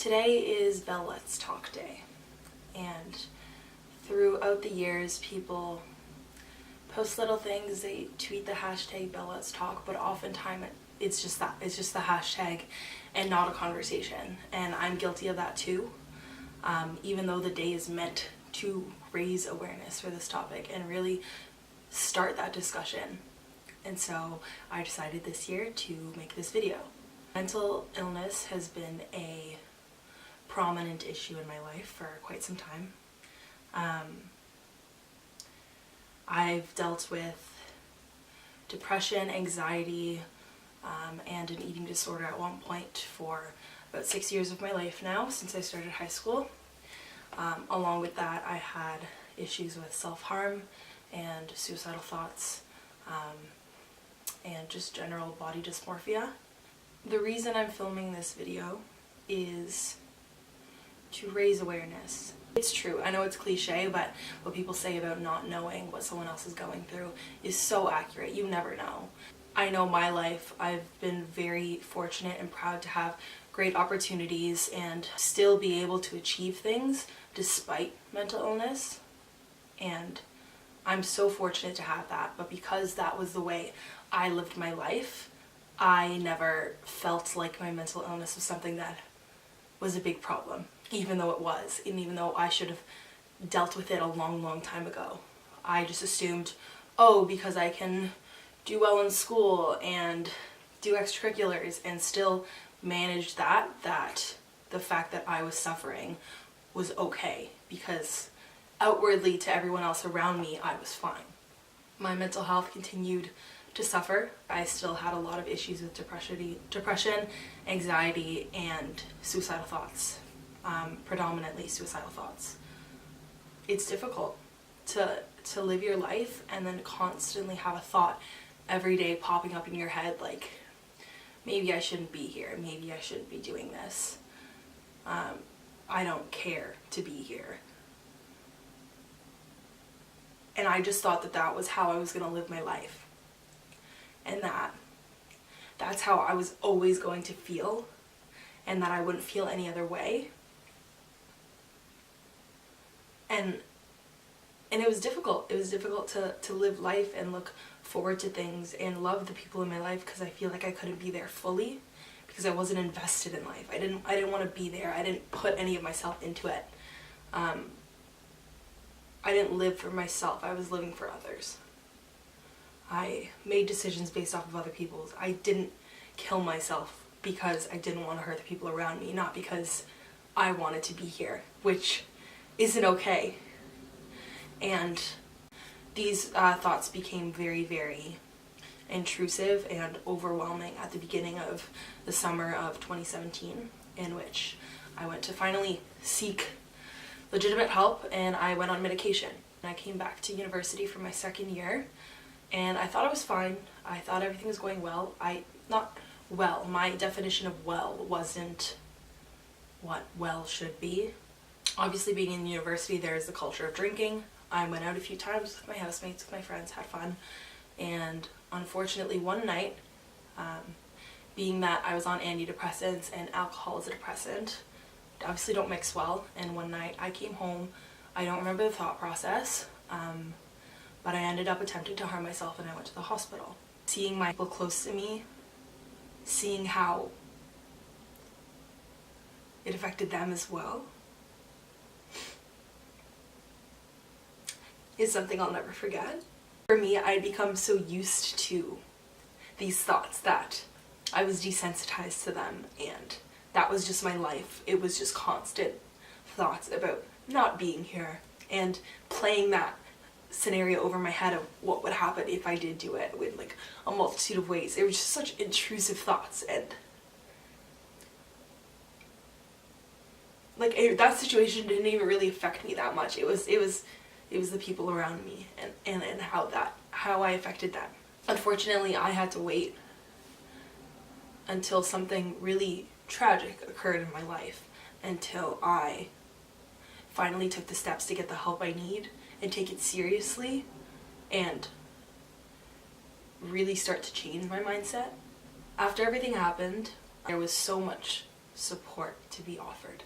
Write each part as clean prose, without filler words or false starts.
Today is bellletstalk day, and throughout the years people post little things, they tweet the hashtag bellletstalk, but oftentimes it's just the hashtag and not a conversation, and I'm guilty of that too, even though the day is meant to raise awareness for this topic and really start that discussion. And so I decided this year to make this video. Mental illness has been a prominent issue in my life for quite some time. I've dealt with depression, anxiety, and an eating disorder at one point for about 6 years of my life now, since I started high school. Along with that, I had issues with self-harm and suicidal thoughts, and just general body dysmorphia. The reason I'm filming this video is to raise awareness. It's true, I know it's cliche, but what people say about not knowing what someone else is going through is so accurate. You never know. I know my life, I've been very fortunate and proud to have great opportunities and still be able to achieve things despite mental illness, and I'm so fortunate to have that. But because that was the way I lived my life, I never felt like my mental illness was something that was a big problem, even though it was, and even though I should have dealt with it a long time ago. I just assumed, oh, because I can do well in school and do extracurriculars and still manage that the fact that I was suffering was okay, because outwardly to everyone else around me I was fine. My mental health continued to suffer. I still had a lot of issues with depression, anxiety, and suicidal thoughts, predominantly suicidal thoughts. It's difficult to live your life and then constantly have a thought every day popping up in your head like, maybe I shouldn't be here, maybe I shouldn't be doing this, I don't care to be here. And I just thought that that was how I was going to live my life. And that's how I was always going to feel, and that I wouldn't feel any other way. And it was difficult. It was difficult to live life and look forward to things and love the people in my life, because I feel like I couldn't be there fully because I wasn't invested in life. I didn't want to be there. I didn't put any of myself into it. I didn't live for myself. I was living for others. I made decisions based off of other people's. I didn't kill myself because I didn't want to hurt the people around me, not because I wanted to be here, which isn't okay. And these thoughts became very intrusive and overwhelming at the beginning of the summer of 2017, in which I went to finally seek legitimate help, and I went on medication. I came back to university for my second year, and I thought I was fine. I thought everything was going well. My definition of well wasn't what well should be. Obviously, being in university, there's the culture of drinking. I went out a few times with my housemates, with my friends, had fun, and unfortunately one night, being that I was on antidepressants and alcohol is a depressant, obviously don't mix well, and one night I came home. I don't remember the thought process, but I ended up attempting to harm myself, and I went to the hospital. Seeing my people close to me, seeing how it affected them as well, is something I'll never forget. For me, I had become so used to these thoughts that I was desensitized to them, and that was just my life. It was just constant thoughts about not being here and playing that scenario over my head of what would happen if I did do it, with like a multitude of ways. It was just such intrusive thoughts, and like that situation didn't even really affect me that much. It was the people around me and how I affected them. Unfortunately, I had to wait until something really tragic occurred in my life, until I finally took the steps to get the help I need and take it seriously and really start to change my mindset. After everything happened, there was so much support to be offered.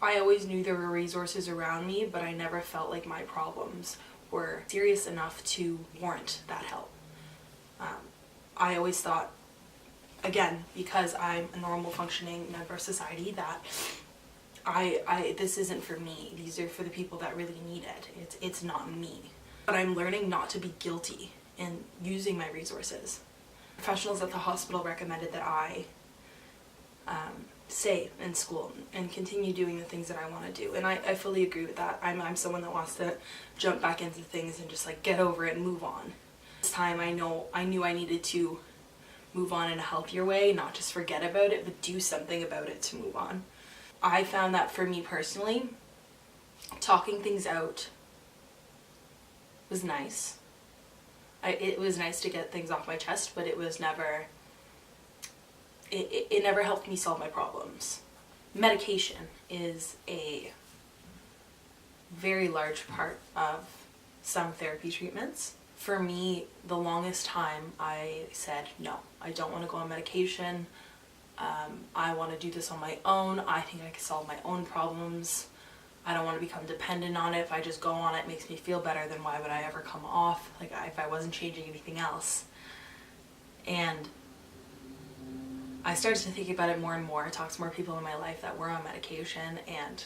I always knew there were resources around me, but I never felt like my problems were serious enough to warrant that help. I always thought, again, because I'm a normal functioning member of society, that this isn't for me. These are for the people that really need it. It's not me. But I'm learning not to be guilty in using my resources. Professionals at the hospital recommended that I stay in school and continue doing the things that I want to do, and I fully agree with that. I'm someone that wants to jump back into things and just like get over it and move on. This time I knew I needed to move on in a healthier way, not just forget about it, but do something about it to move on. I found that for me personally, talking things out was nice. It was nice to get things off my chest, but it was never, it never helped me solve my problems. Medication is a very large part of some therapy treatments. For me, the longest time I said, no, I don't want to go on medication. I want to do this on my own. I think I can solve my own problems. I don't want to become dependent on it. If I just go on it, it makes me feel better, then why would I ever come off? Like, if I wasn't changing anything else. And I started to think about it more and more. I talked to more people in my life that were on medication, and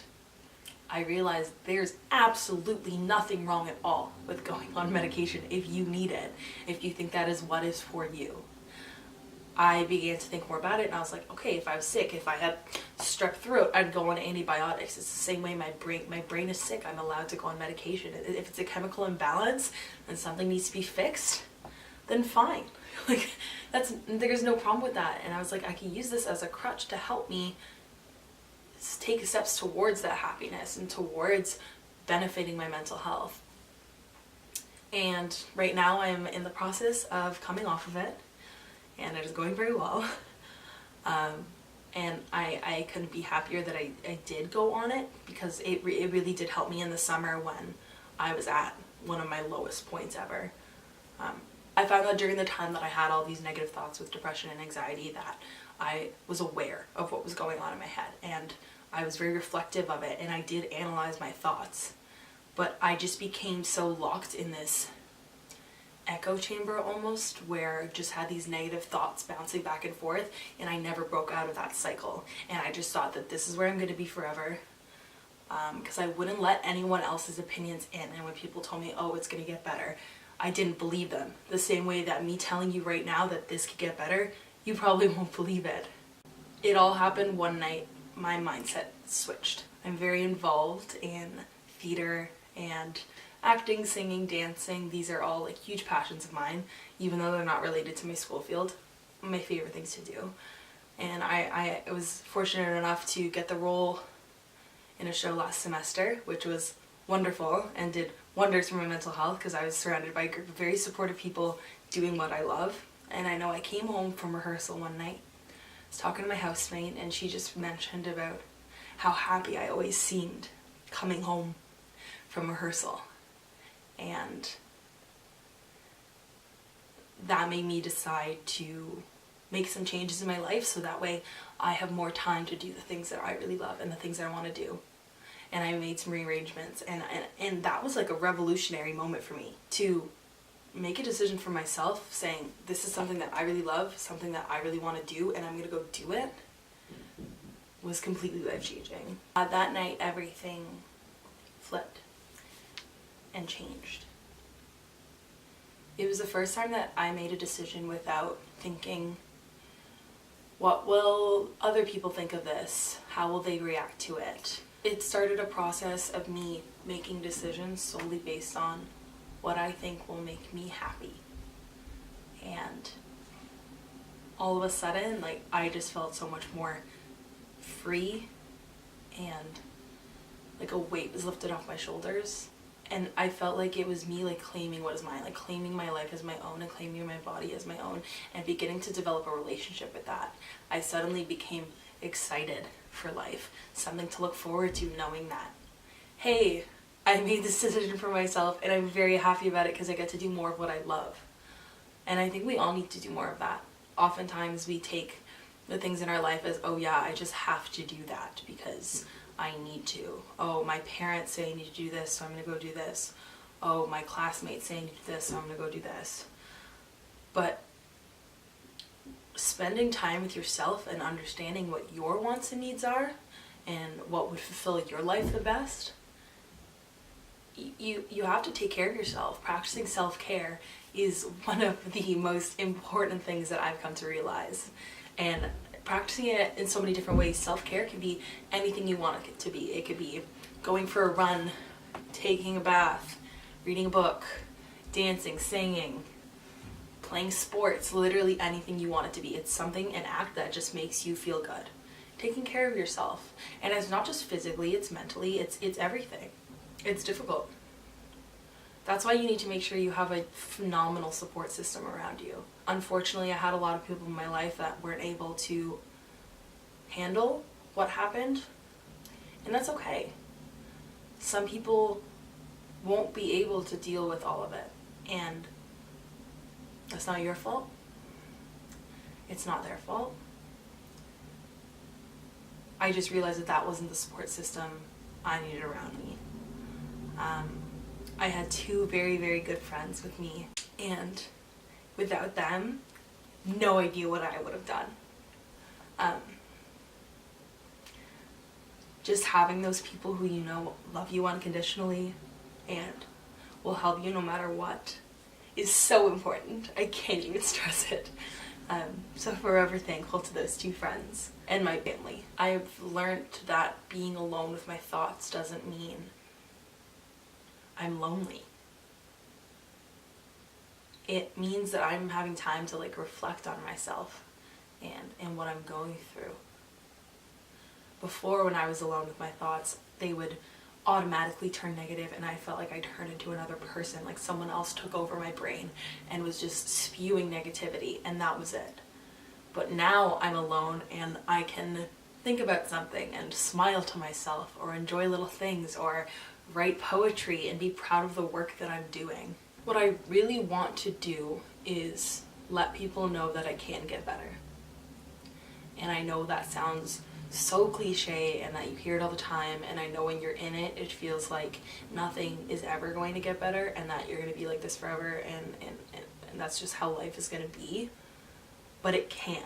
I realized there's absolutely nothing wrong at all with going on medication if you need it, if you think that is what is for you. I began to think more about it, and I was like, okay, if I was sick, if I had strep throat, I'd go on antibiotics. It's the same way my brain is sick. I'm allowed to go on medication. If it's a chemical imbalance and something needs to be fixed, then fine. Like, there's no problem with that. And I was like, I can use this as a crutch to help me take steps towards that happiness and towards benefiting my mental health. And right now I'm in the process of coming off of it, and it is going very well. And I couldn't be happier that I did go on it, because it really did help me in the summer when I was at one of my lowest points ever. I found that during the time that I had all these negative thoughts with depression and anxiety, that I was aware of what was going on in my head, and I was very reflective of it, and I did analyze my thoughts. But I just became so locked in this echo chamber almost, where I just had these negative thoughts bouncing back and forth, and I never broke out of that cycle. And I just thought that this is where I'm going to be forever, because I wouldn't let anyone else's opinions in. And when people told me, oh, it's going to get better, I didn't believe them. The same way that me telling you right now that this could get better, you probably won't believe it. It all happened one night. My mindset switched. I'm very involved in theater and acting, singing, dancing. These are all like huge passions of mine, even though they're not related to my school field. My favorite things to do. And I was fortunate enough to get the role in a show last semester, which was wonderful and did wonders for my mental health, because I was surrounded by a group of very supportive people doing what I love. And I know I came home from rehearsal one night, I was talking to my housemate, and she just mentioned about how happy I always seemed coming home from rehearsal. And that made me decide to make some changes in my life, so that way I have more time to do the things that I really love and the things that I want to do. And I made some rearrangements, and that was like a revolutionary moment for me, to make a decision for myself, saying this is something that I really love, something that I really want to do, and I'm going to go do it, was completely life-changing. That night everything flipped and changed. It was the first time that I made a decision without thinking, what will other people think of this? How will they react to it? It started a process of me making decisions solely based on what I think will make me happy. And all of a sudden, like, I just felt so much more free, and like a weight was lifted off my shoulders. And I felt like it was me, like, claiming what is mine, like claiming my life as my own and claiming my body as my own, and beginning to develop a relationship with that. I suddenly became excited for life, something to look forward to, knowing that, hey, I made this decision for myself, and I'm very happy about it because I get to do more of what I love. And I think we all need to do more of that. Oftentimes we take the things in our life as, oh yeah, I just have to do that because I need to. Oh, my parents say I need to do this, so I'm going to go do this. Oh, my classmates say I need to do this, so I'm going to go do this. But spending time with yourself and understanding what your wants and needs are and what would fulfill your life the best, you have to take care of yourself. Practicing self-care is one of the most important things that I've come to realize. And practicing it in so many different ways. Self-care can be anything you want it to be. It could be going for a run, taking a bath, reading a book, dancing, singing, playing sports, literally anything you want it to be. It's something, an act that just makes you feel good. Taking care of yourself. And it's not just physically, it's mentally, it's everything. It's difficult. That's why you need to make sure you have a phenomenal support system around you. Unfortunately, I had a lot of people in my life that weren't able to handle what happened, and that's okay. Some people won't be able to deal with all of it, and that's not your fault. It's not their fault. I just realized that that wasn't the support system I needed around me. I had two very, very good friends with me, and without them, no idea what I would have done. Just having those people who you know love you unconditionally and will help you no matter what is so important. I can't even stress it. So forever thankful to those two friends and my family. I've learned that being alone with my thoughts doesn't mean I'm lonely. It means that I'm having time to reflect on myself and what I'm going through. Before, when I was alone with my thoughts, they would automatically turn negative, and I felt like I turned into another person, like someone else took over my brain and was just spewing negativity, and that was it. But now I'm alone and I can think about something and smile to myself or enjoy little things or write poetry and be proud of the work that I'm doing. What I really want to do is let people know that I can get better. And I know that sounds so cliche and that you hear it all the time, and I know when you're in it, it feels like nothing is ever going to get better and that you're going to be like this forever and that's just how life is going to be. But it can.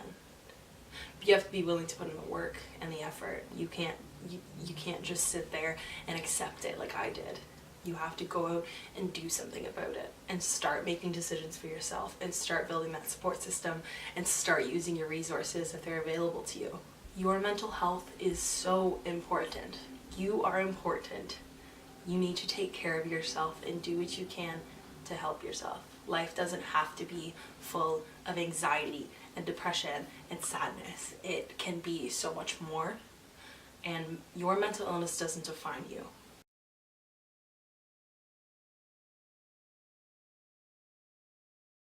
But you have to be willing to put in the work and the effort. You can't just sit there and accept it like I did. You have to go out and do something about it and start making decisions for yourself and start building that support system and start using your resources if they're available to you. Your mental health is so important. You are important. You need to take care of yourself and do what you can to help yourself. Life doesn't have to be full of anxiety and depression and sadness. It can be so much more. And your mental illness doesn't define you.